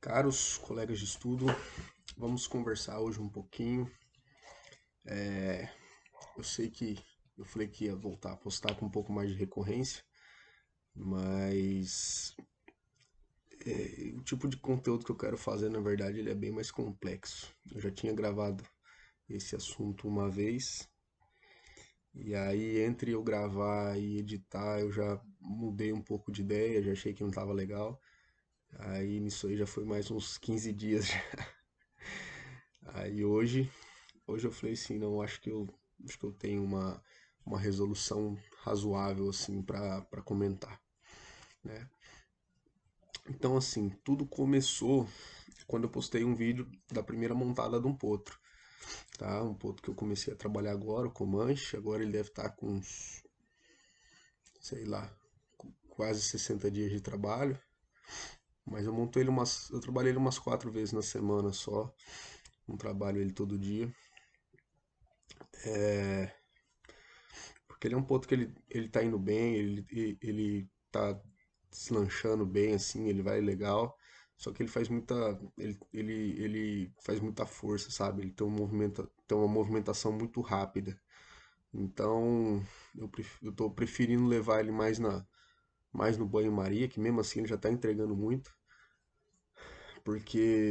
Caros colegas de estudo, vamos conversar hoje um pouquinho. Eu sei que eu falei que ia voltar a postar com um pouco mais de recorrência, mas o tipo de conteúdo que eu quero fazer, na verdade, ele é bem mais complexo. Eu já tinha gravado esse assunto uma vez, e aí entre eu gravar e editar, eu já mudei um pouco de ideia, já achei que não estava legal. Aí nisso aí já foi mais uns 15 dias. Aí hoje eu falei assim, não, acho que eu tenho uma resolução razoável assim para comentar, né? Então assim, tudo começou quando eu postei um vídeo da primeira montada de um potro, tá? Um potro que eu comecei a trabalhar agora, o Comanche, agora ele deve estar com uns, sei lá, quase 60 dias de trabalho, mas eu trabalhei ele umas 4 vezes na semana só, não trabalho ele todo dia, porque ele é um potro que ele tá indo bem, ele tá deslanchando bem, assim, ele vai legal. Só que ele faz muita. Ele faz muita força, sabe? Ele tem uma movimentação muito rápida. Então, eu tô preferindo levar ele mais no banho-maria, que mesmo assim ele já tá entregando muito. Porque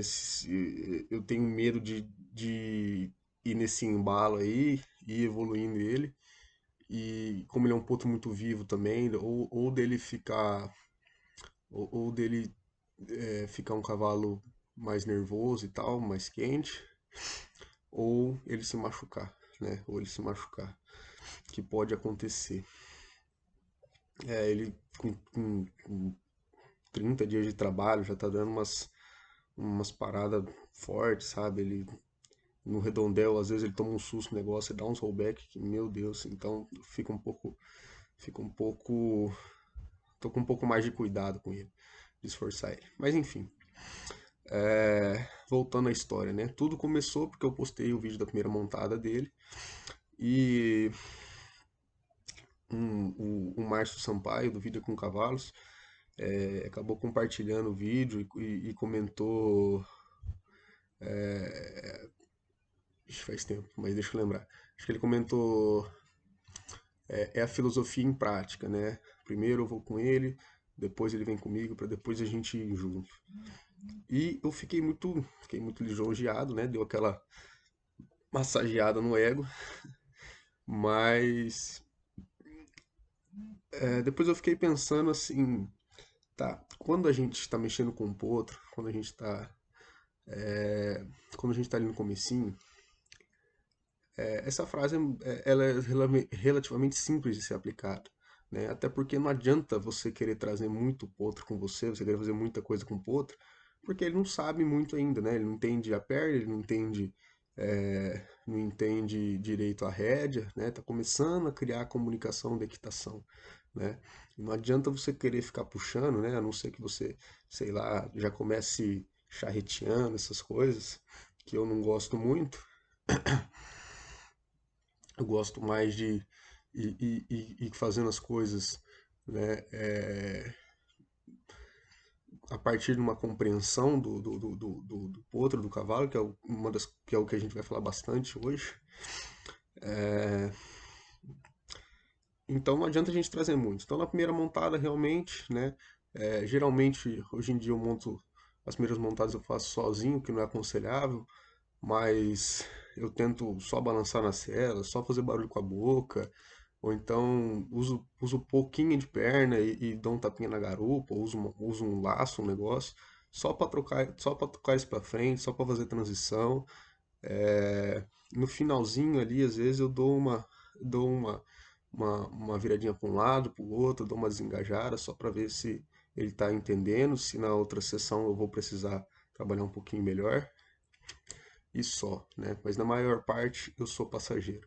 eu tenho medo de ir nesse embalo aí e ir evoluindo ele. E como ele é um ponto muito vivo também, ou dele ficar. Ou dele ficar um cavalo mais nervoso e tal, mais quente, ou ele se machucar, né? Ou ele se machucar, que pode acontecer. Ele com 30 dias de trabalho já tá dando umas paradas fortes, sabe? Ele no redondel, às vezes ele toma um susto no negócio e dá uns rollback que, meu Deus, então fica um pouco, tô com um pouco mais de cuidado com ele, de esforçar ele. Mas enfim, voltando à história, né? Tudo começou porque eu postei o vídeo da primeira montada dele e o Márcio Sampaio, do Vida com Cavalos, acabou compartilhando o vídeo e comentou. Ixi, faz tempo, mas deixa eu lembrar. Acho que ele comentou. É a filosofia em prática, né? Primeiro eu vou com ele, depois ele vem comigo, para depois a gente ir junto. E eu fiquei muito lisonjeado, né? Deu aquela massageada no ego, mas depois eu fiquei pensando assim, tá, quando a gente está mexendo com o potro, quando a gente tá ali no comecinho, essa frase ela é relativamente simples de ser aplicada, né? Até porque não adianta você querer trazer muito potro com você querer fazer muita coisa com o potro, porque ele não sabe muito ainda, né? Ele não entende a perna, ele não entende direito a rédea, né? Tá começando a criar a comunicação da equitação, né? E não adianta você querer ficar puxando, né? A não ser que você, sei lá, já comece charreteando essas coisas, que eu não gosto muito. Eu gosto mais de ir fazendo as coisas, né, a partir de uma compreensão do potro, do cavalo, que é que é o que a gente vai falar bastante hoje. Então não adianta a gente trazer muito. Então na primeira montada realmente, né, geralmente hoje em dia eu monto as primeiras montadas eu faço sozinho, que não é aconselhável, mas eu tento só balançar na sela, só fazer barulho com a boca, ou então uso pouquinho de perna e dou um tapinha na garupa, ou uso um laço, um negócio, só para tocar isso para frente, só para fazer transição. No finalzinho ali, às vezes eu dou uma viradinha para um lado, para o outro, dou uma desengajada só para ver se ele está entendendo, se na outra sessão eu vou precisar trabalhar um pouquinho melhor e só, né? Mas na maior parte eu sou passageiro.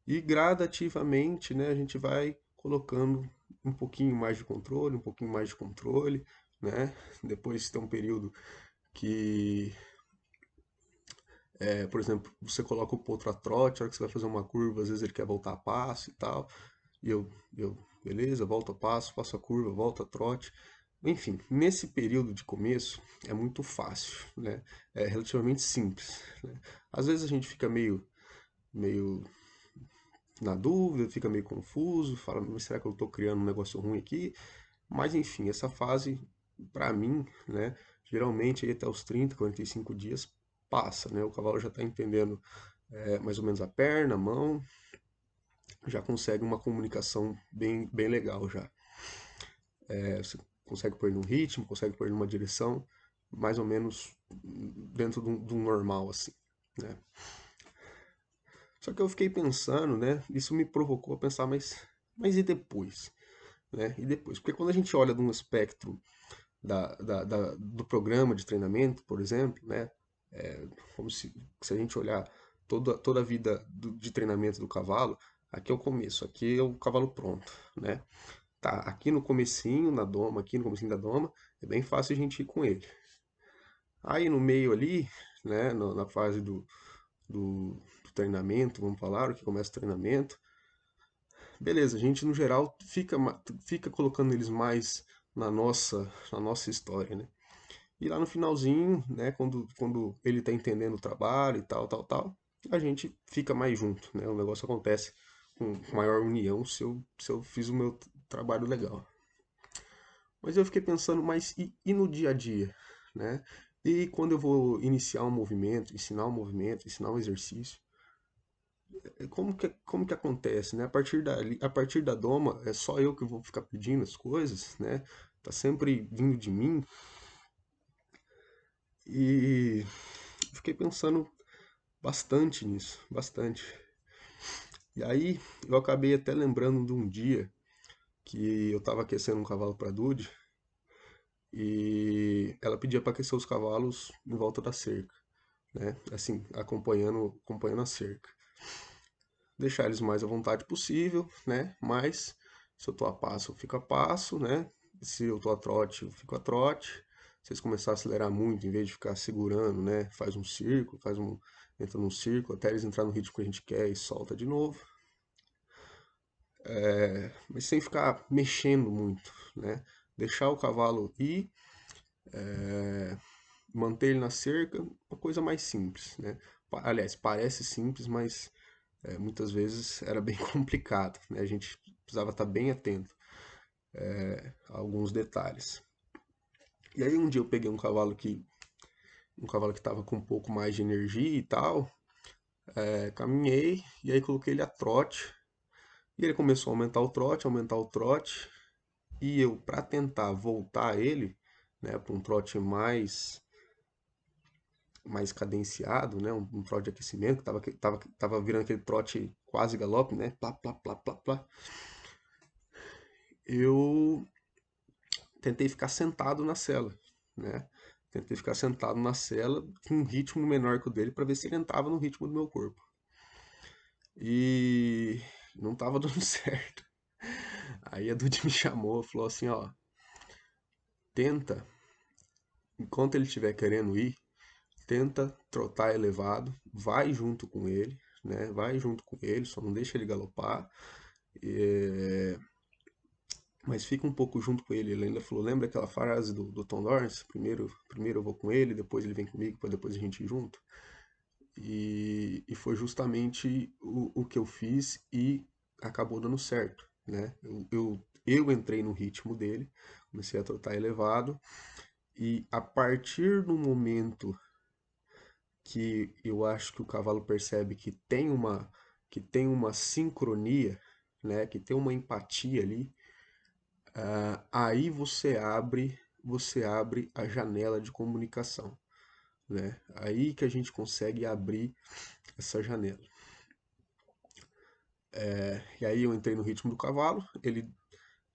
E gradativamente, né, a gente vai colocando um pouquinho mais de controle, um pouquinho mais de controle, né? Depois tem um período que, por exemplo, você coloca o potro a trote, a hora que você vai fazer uma curva, às vezes ele quer voltar a passo e tal. E beleza, volta a passo, faço a curva, volta a trote. Enfim, nesse período de começo é muito fácil, né? É relativamente simples, né? Às vezes a gente fica meio na dúvida, fica meio confuso, fala, mas será que eu estou criando um negócio ruim aqui? Mas enfim, essa fase, para mim, né, geralmente aí até os 30, 45 dias passa, né? O cavalo já está entendendo mais ou menos a perna, a mão, já consegue uma comunicação bem legal já. Você consegue pôr num ritmo, consegue pôr numa direção, mais ou menos dentro do normal, assim, né? Só que eu fiquei pensando, né? Isso me provocou a pensar, mas e depois? Né? E depois? Porque quando a gente olha de um espectro do programa de treinamento, por exemplo, né? Como se a gente olhar toda a vida de treinamento do cavalo, aqui é o começo, aqui é o cavalo pronto, né? Tá, aqui no comecinho, na doma, aqui no comecinho da doma, é bem fácil a gente ir com ele. Aí no meio ali, né, na fase do treinamento, vamos falar, o que começa o treinamento, beleza, a gente no geral fica colocando eles mais na nossa história, né? E lá no finalzinho, né, quando ele tá entendendo o trabalho e tal, a gente fica mais junto, né? O negócio acontece com maior união se eu fiz o meu trabalho legal. Mas eu fiquei pensando, mas e no dia a dia, né? E quando eu vou iniciar um movimento, ensinar um exercício, como que acontece, né? A partir da doma, é só eu que vou ficar pedindo as coisas, né? Tá sempre vindo de mim. E fiquei pensando bastante nisso, bastante. E aí eu acabei até lembrando de um dia que eu tava aquecendo um cavalo para Dude e ela pedia para aquecer os cavalos em volta da cerca, né? Assim, acompanhando a cerca. Deixar eles mais à vontade possível, né? Mas se eu tô a passo, eu fico a passo, né? Se eu tô a trote, eu fico a trote. Se eles começarem a acelerar muito, em vez de ficar segurando, né? Faz um círculo, entra num círculo, até eles entrar no ritmo que a gente quer e solta de novo. Mas sem ficar mexendo muito, né? Deixar o cavalo ir, manter ele na cerca, uma coisa mais simples, né? Aliás, parece simples, mas muitas vezes era bem complicado, né? A gente precisava estar bem atento a alguns detalhes. E aí um dia eu peguei um cavalo que estava com um pouco mais de energia e tal, caminhei e aí coloquei ele a trote. E ele começou a aumentar o trote, e eu, para tentar voltar ele, né, para um trote mais cadenciado, né, um trote de aquecimento, que tava virando aquele trote quase galope, né, plá, plá, plá, plá, plá. Eu tentei ficar sentado na sela, né, tentei ficar sentado na sela com um ritmo menor que o dele para ver se ele entrava no ritmo do meu corpo. E não tava dando certo. Aí a Dude me chamou, falou assim, ó, tenta, enquanto ele estiver querendo ir, tenta trotar elevado, vai junto com ele, né? Vai junto com ele, só não deixa ele galopar, é, mas fica um pouco junto com ele. Ele ainda falou, lembra aquela frase do Tom Lawrence? Primeiro eu vou com ele, depois ele vem comigo, para depois a gente ir junto. E foi justamente o que eu fiz e acabou dando certo, né? Eu entrei no ritmo dele, comecei a trotar elevado, e a partir do momento que eu acho que o cavalo percebe que tem uma sincronia, né, que tem uma empatia ali, aí você abre a janela de comunicação, né? Aí que a gente consegue abrir essa janela. E aí eu entrei no ritmo do cavalo, ele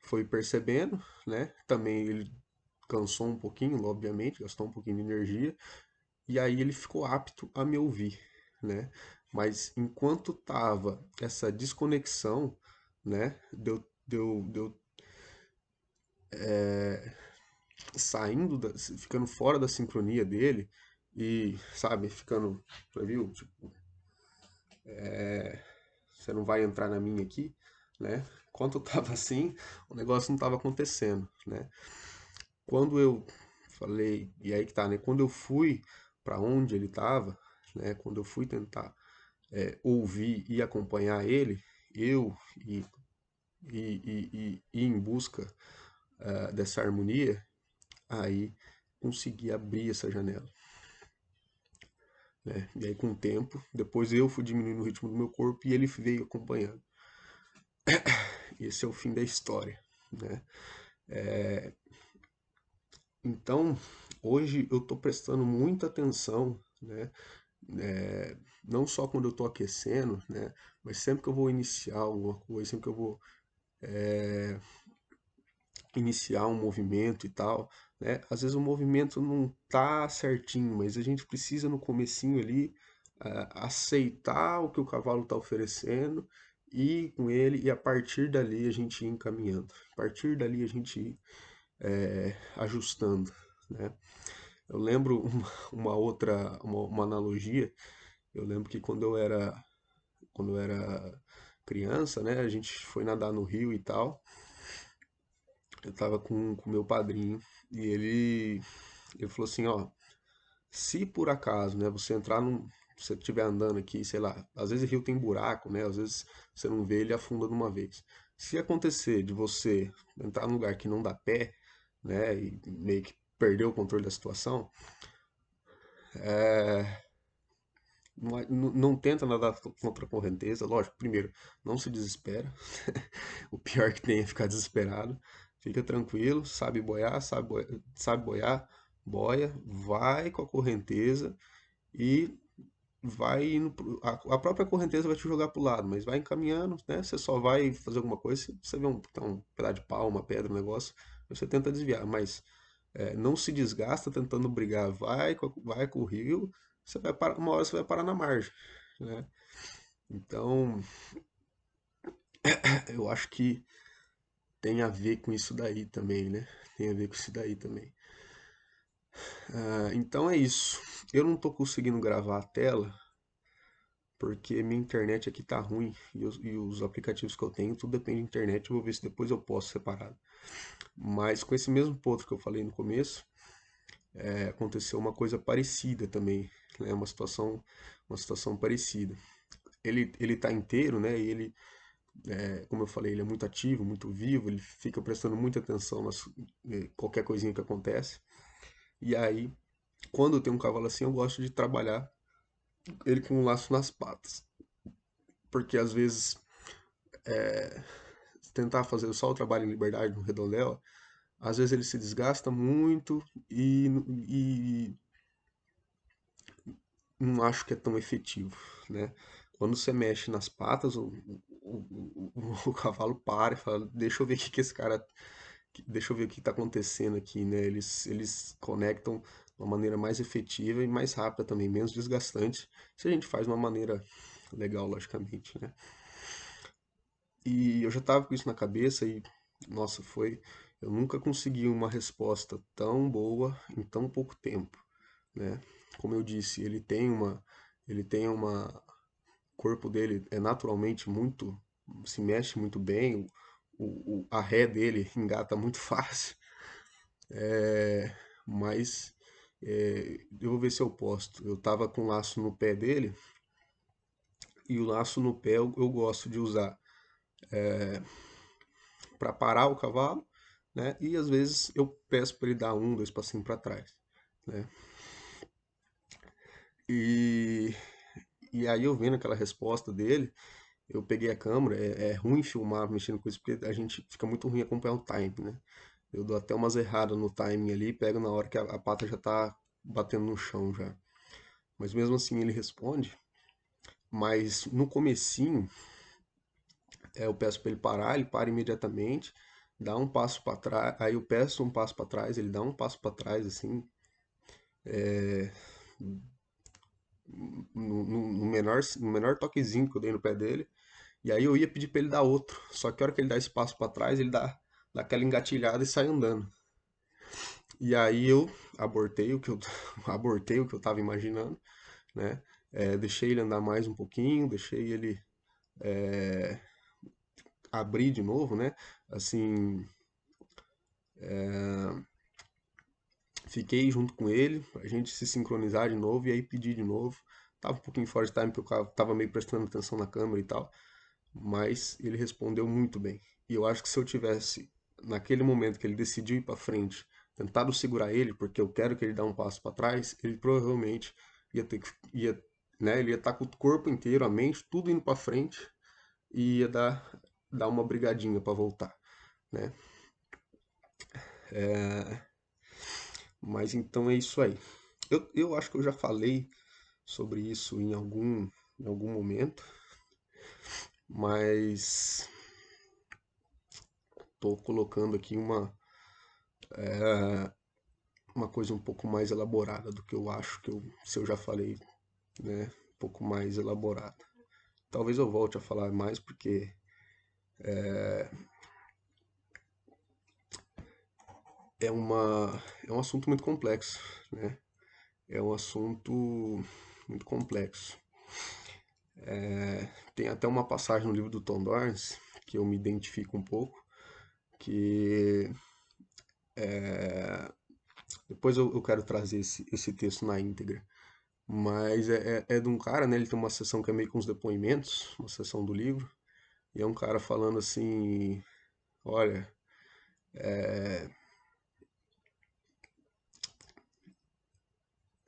foi percebendo, né? Também ele cansou um pouquinho, obviamente, gastou um pouquinho de energia, e aí ele ficou apto a me ouvir, né? Mas enquanto tava essa desconexão, né, deu saindo, ficando fora da sincronia dele e, sabe, ficando, já viu? Tipo, você não vai entrar na minha aqui, né? Enquanto eu tava assim, o negócio não tava acontecendo, né? quando eu falei, e aí que tá, né? Quando eu fui para onde ele estava, né? Quando eu fui tentar ouvir e acompanhar ele, eu e em busca dessa harmonia, aí consegui abrir essa janela, né? E aí com o tempo, depois eu fui diminuindo o ritmo do meu corpo e ele veio acompanhando. Esse é o fim da história, né? Então, hoje eu estou prestando muita atenção, né? Não só quando eu estou aquecendo, né? Mas sempre que eu vou iniciar alguma coisa, sempre que eu vou iniciar um movimento e tal, né? Às vezes o movimento não tá certinho, mas a gente precisa no comecinho ali aceitar o que o cavalo está oferecendo e ir com ele e a partir dali a gente ir encaminhando, a partir dali a gente ir ajustando, né? Eu lembro uma outra, uma analogia. Eu lembro que quando eu era criança, né? A gente foi nadar no rio e tal. Eu tava com meu padrinho e ele falou assim, ó, se por acaso, né, você entrar num, você estiver andando aqui, sei lá, às vezes o rio tem buraco, né? Às vezes você não vê, ele afunda de uma vez. Se acontecer de você entrar num lugar que não dá pé, né, e meio que perder o controle da situação, não tenta nadar contra a correnteza, lógico, primeiro, não se desespera. O pior que tem é ficar desesperado. Fica tranquilo, sabe boiar, sabe boiar, boia, vai com a correnteza e vai indo a própria correnteza vai te jogar pro lado, mas vai encaminhando, né? Você só vai fazer alguma coisa, se você vê um pedaço de pau, uma pedra, um negócio, você tenta desviar, mas não se desgasta tentando brigar, vai com o rio, você vai parar, uma hora você vai parar na margem, né? Então, eu acho que tem a ver com isso daí também, né? Tem a ver com isso daí também. Então é isso. Eu não tô conseguindo gravar a tela porque minha internet aqui tá ruim e os aplicativos que eu tenho, tudo depende da internet. Eu vou ver se depois eu posso separado. Mas com esse mesmo ponto que eu falei no começo, aconteceu uma coisa parecida também, né? Uma situação parecida. Ele tá inteiro, né? E ele, como eu falei, ele é muito ativo, muito vivo, ele fica prestando muita atenção nas qualquer coisinha que acontece. E aí, quando eu tenho um cavalo assim, eu gosto de trabalhar ele com um laço nas patas. Porque às vezes tentar fazer só o trabalho em liberdade no redondel, às vezes ele se desgasta muito e não acho que é tão efetivo, né? Quando você mexe nas patas, o cavalo para e fala, deixa eu ver o que, que esse cara, deixa eu ver o que está acontecendo aqui, né? Eles conectam de uma maneira mais efetiva e mais rápida também, menos desgastante, se a gente faz de uma maneira legal, logicamente, né? E eu já tava com isso na cabeça e, nossa, eu nunca consegui uma resposta tão boa em tão pouco tempo, né? Como eu disse, ele tem uma, o corpo dele é naturalmente muito, se mexe muito bem, a ré dele engata muito fácil, mas eu vou ver se eu posto. Eu tava com laço no pé dele e o laço no pé eu gosto de usar para parar o cavalo, né? E às vezes eu peço para ele dar um, dois passinhos para trás, né? E, e aí eu vendo aquela resposta dele, eu peguei a câmera, é ruim filmar mexendo com isso, porque a gente fica muito ruim acompanhar o time, né? Eu dou até umas erradas no timing ali, pego na hora que a pata já tá batendo no chão já. Mas mesmo assim ele responde, mas no comecinho, eu peço para ele parar, ele para imediatamente, dá um passo para trás, aí eu peço um passo para trás, ele dá um passo para trás, assim, no menor toquezinho que eu dei no pé dele, e aí eu ia pedir para ele dar outro, só que a hora que ele dá esse passo para trás, ele dá aquela engatilhada e sai andando. E aí eu abortei o que eu, abortei o que eu tava imaginando, né? Deixei ele andar mais um pouquinho, deixei ele abrir de novo, né? Assim, Fiquei junto com ele, pra gente se sincronizar de novo e aí pedir de novo. Tava um pouquinho fora de time porque eu tava meio prestando atenção na câmera e tal, mas ele respondeu muito bem. E eu acho que se eu tivesse, naquele momento que ele decidiu ir pra frente, tentado segurar ele, porque eu quero que ele dê um passo para trás, ele provavelmente ia ter que, né, ele ia estar com o corpo inteiro, a mente, tudo indo para frente e ia dar uma brigadinha para voltar, né? Mas então é isso aí. Eu acho que eu já falei sobre isso em algum momento, mas estou colocando aqui uma coisa um pouco mais elaborada do que eu acho que se eu já falei, né? Um pouco mais elaborada. Talvez eu volte a falar mais porque é um assunto muito complexo, né? É um assunto muito complexo. Tem até uma passagem no livro do Tom Dorns que eu me identifico um pouco, que depois eu quero trazer esse texto na íntegra. Mas é de um cara, né? Ele tem uma sessão que é meio com os depoimentos, uma sessão do livro, e é um cara falando assim: olha,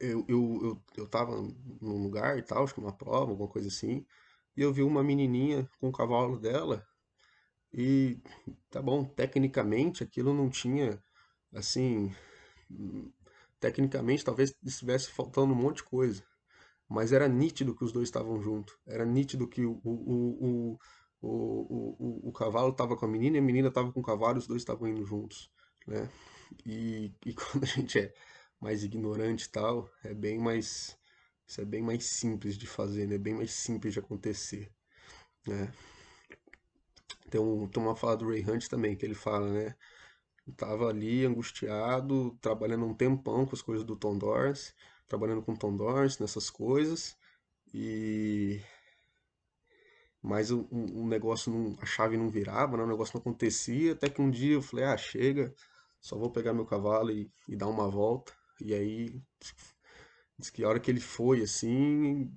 eu tava num lugar e tal, acho que numa prova, alguma coisa assim, e eu vi uma menininha com o cavalo dela, e tá bom, tecnicamente aquilo não tinha, assim, tecnicamente talvez estivesse faltando um monte de coisa, mas era nítido que os dois estavam juntos, era nítido que o cavalo estava com a menina e a menina estava com o cavalo e os dois estavam indo juntos, né? E quando a gente é mais ignorante e tal, isso é bem mais simples de fazer, né? Bem mais simples de acontecer, né? Tem uma fala do Ray Hunt também, que ele fala, né? Eu tava ali angustiado, trabalhando um tempão com as coisas do Tom Dors, trabalhando com Tom Dors nessas coisas, e mas o negócio não, a chave não virava, né? O negócio não acontecia, até que um dia eu falei, ah, chega, só vou pegar meu cavalo e dar uma volta. E aí, diz que a hora que ele foi, assim,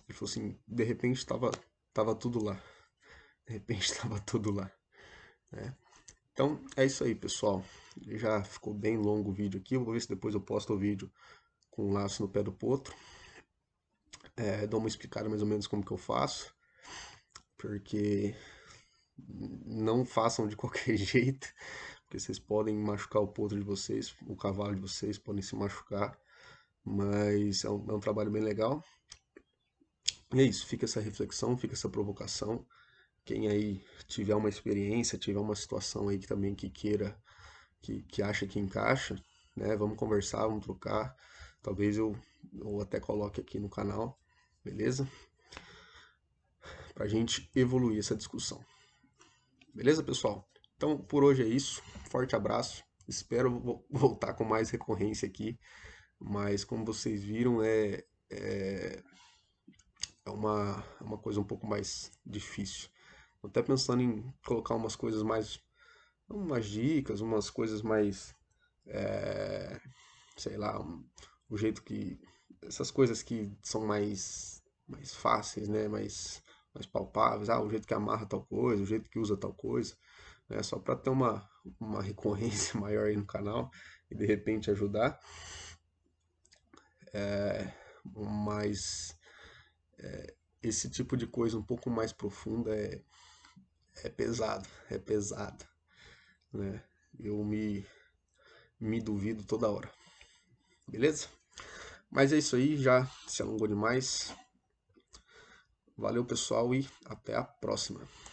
ele falou assim, de repente tava tudo lá. De repente tava tudo lá, né? Então, é isso aí, pessoal. Já ficou bem longo o vídeo aqui, eu vou ver se depois eu posto o vídeo com um laço no pé do potro. Dou uma explicada mais ou menos como que eu faço, porque não façam de qualquer jeito, porque vocês podem machucar o potro de vocês, o cavalo de vocês podem se machucar, mas é um trabalho bem legal. E é isso, fica essa reflexão, fica essa provocação. Quem aí tiver uma experiência, tiver uma situação aí que também que queira, que acha que encaixa, né? Vamos conversar, vamos trocar. Talvez eu até coloque aqui no canal, beleza? Pra gente evoluir essa discussão. Beleza, pessoal? Então, por hoje é isso. Forte abraço. Espero voltar com mais recorrência aqui, mas como vocês viram, é uma coisa um pouco mais difícil. Tô até pensando em colocar umas coisas mais, umas dicas, umas coisas mais, sei lá, o jeito que, essas coisas que são mais fáceis, né? Mais palpáveis. Ah, o jeito que amarra tal coisa, o jeito que usa tal coisa, né? Só para ter uma recorrência maior aí no canal e de repente ajudar. Mas esse tipo de coisa um pouco mais profunda é pesado, é pesado, né? Eu me duvido toda hora, beleza? Mas é isso aí, já se alongou demais. Valeu, pessoal, e até a próxima.